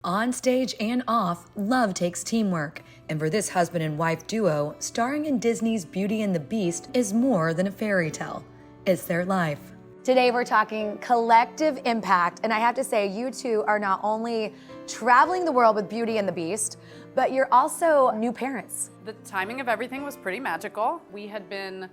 On stage and off, love takes teamwork. And for this husband and wife duo, starring in Disney's Beauty and the Beast is more than a fairy tale. It's their life. Today we're talking collective impact, and I have to say, you two are not only traveling the world with Beauty and the Beast, but you're also new parents. The timing of everything was pretty magical. We had been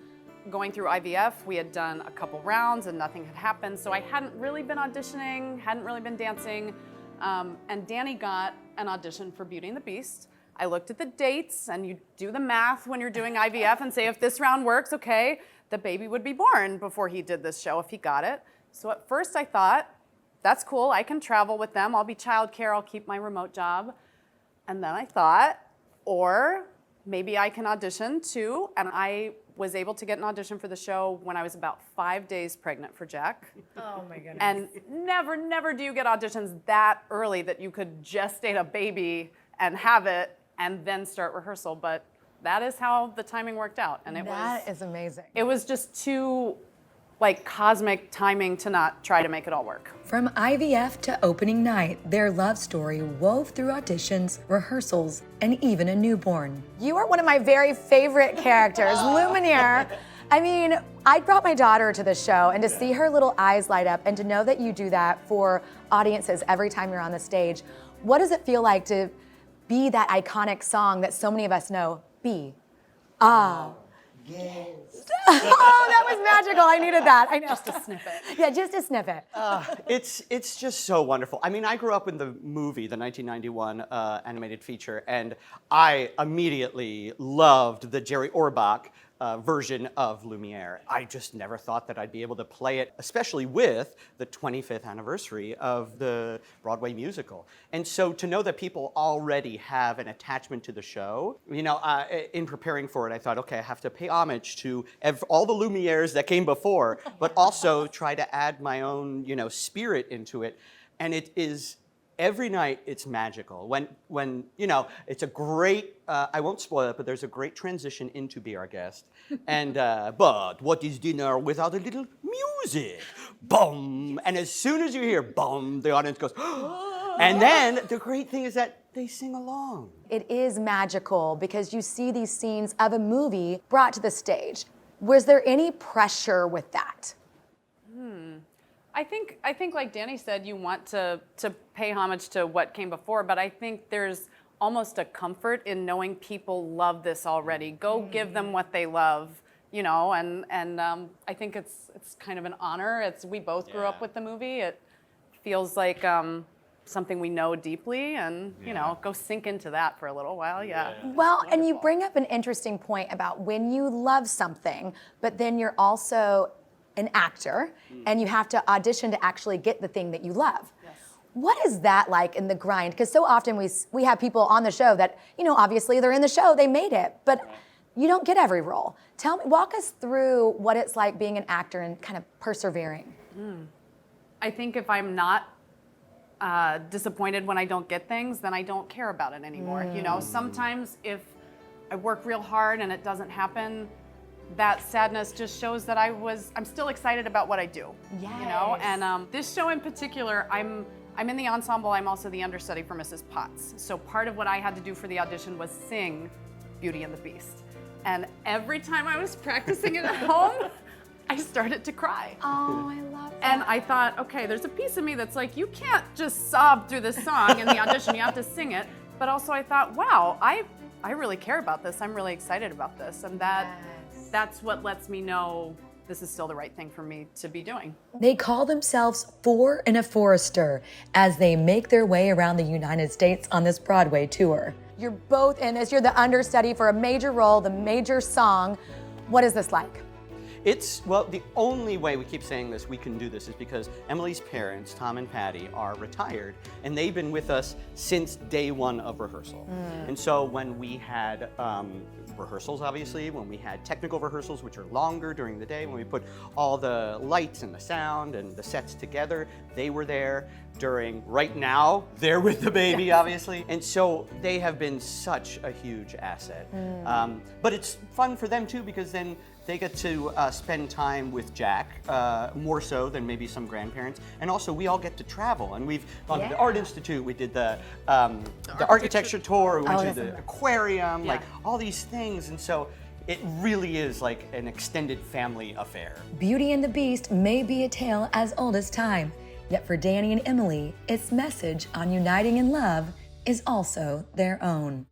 going through IVF, we had done a couple rounds and nothing had happened, so I hadn't really been auditioning, hadn't really been dancing. And Danny got an audition for Beauty and the Beast. I looked at the dates, and you do the math when you're doing IVF and say, if this round works, okay, the baby would be born before he did this show if he got it. So at first I thought, that's cool, I can travel with them, I'll be childcare, I'll keep my remote job. And then I thought, or maybe I can audition too, and I was able to get an audition for the show when I was about 5 days pregnant for Jack. Oh my goodness. And never do you get auditions that early that you could gestate a baby and have it and then start rehearsal, but that is how the timing worked out. And That is amazing. It was just too cosmic timing to not try to make it all work. From IVF to opening night, their love story wove through auditions, rehearsals, and even a newborn. You are one of my very favorite characters, Lumiere. I mean, I brought my daughter to the show, and to see her little eyes light up and to know that you do that for audiences every time you're on the stage, what does it feel like to be that iconic song that so many of us know? Be. Ah. Yes. Oh, that was magical. I needed that. I know. Just a snippet. Yeah, just a snippet. It's just so wonderful. I mean, I grew up in the movie, the 1991 animated feature, and I immediately loved the Jerry Orbach version of Lumiere. I just never thought that I'd be able to play it, especially with the 25th anniversary of the Broadway musical. And so to know that people already have an attachment to the show, you know, in preparing for it, I thought, okay, I have to pay homage to all the Lumieres that came before, but also try to add my own, you know, spirit into it. And it is, every night it's magical. When you know, it's a great, I won't spoil it, but there's a great transition into Be Our Guest. And, but what is dinner without a little music? Boom! And as soon as you hear boom, the audience goes, and then the great thing is that they sing along. It is magical because you see these scenes of a movie brought to the stage. Was there any pressure with that? I think like Danny said, you want to pay homage to what came before, but I think there's almost a comfort in knowing people love this already. Go give them what they love, you know, and I think it's kind of an honor. We both grew up with the movie. It feels like something we know deeply, and you know, go sink into that for a little while. Yeah. Well, and you bring up an interesting point about when you love something, but then you're also an actor, and you have to audition to actually get the thing that you love. Yes. What is that like in the grind? Because so often we have people on the show that, you know, obviously they're in the show, they made it, but you don't get every role. Walk us through what it's like being an actor and kind of persevering. I think if I'm not disappointed when I don't get things, then I don't care about it anymore. You know, sometimes if I work real hard and it doesn't happen, that sadness just shows that I'm still excited about what I do. Yes. You know, and this show in particular, I'm in the ensemble. I'm also the understudy for Mrs. Potts. So part of what I had to do for the audition was sing Beauty and the Beast. And every time I was practicing it at home, I started to cry. Oh, I love that. And I thought, okay, there's a piece of me that's like, you can't just sob through this song in the audition, you have to sing it. But also I thought, wow, I really care about this. I'm really excited about this. And that's what lets me know this is still the right thing for me to be doing. They call themselves Four and a Forester as they make their way around the United States on this Broadway tour. You're both in this. You're the understudy for a major role, the major song. What is this like? Well, the only way we keep saying this, we can do this, is because Emily's parents, Tom and Patty, are retired, and they've been with us since day one of rehearsal. And so when we had rehearsals, obviously, when we had technical rehearsals, which are longer during the day, when we put all the lights and the sound and the sets together, they were there. Right now, they're with the baby, obviously. And so they have been such a huge asset. But it's fun for them too, because then They get to spend time with Jack, more so than maybe some grandparents. And also, we all get to travel. And we've gone to the Art Institute, we did the architecture tour, we went to the aquarium, like all these things. And so it really is like an extended family affair. Beauty and the Beast may be a tale as old as time, yet for Danny and Emily, its message on uniting in love is also their own.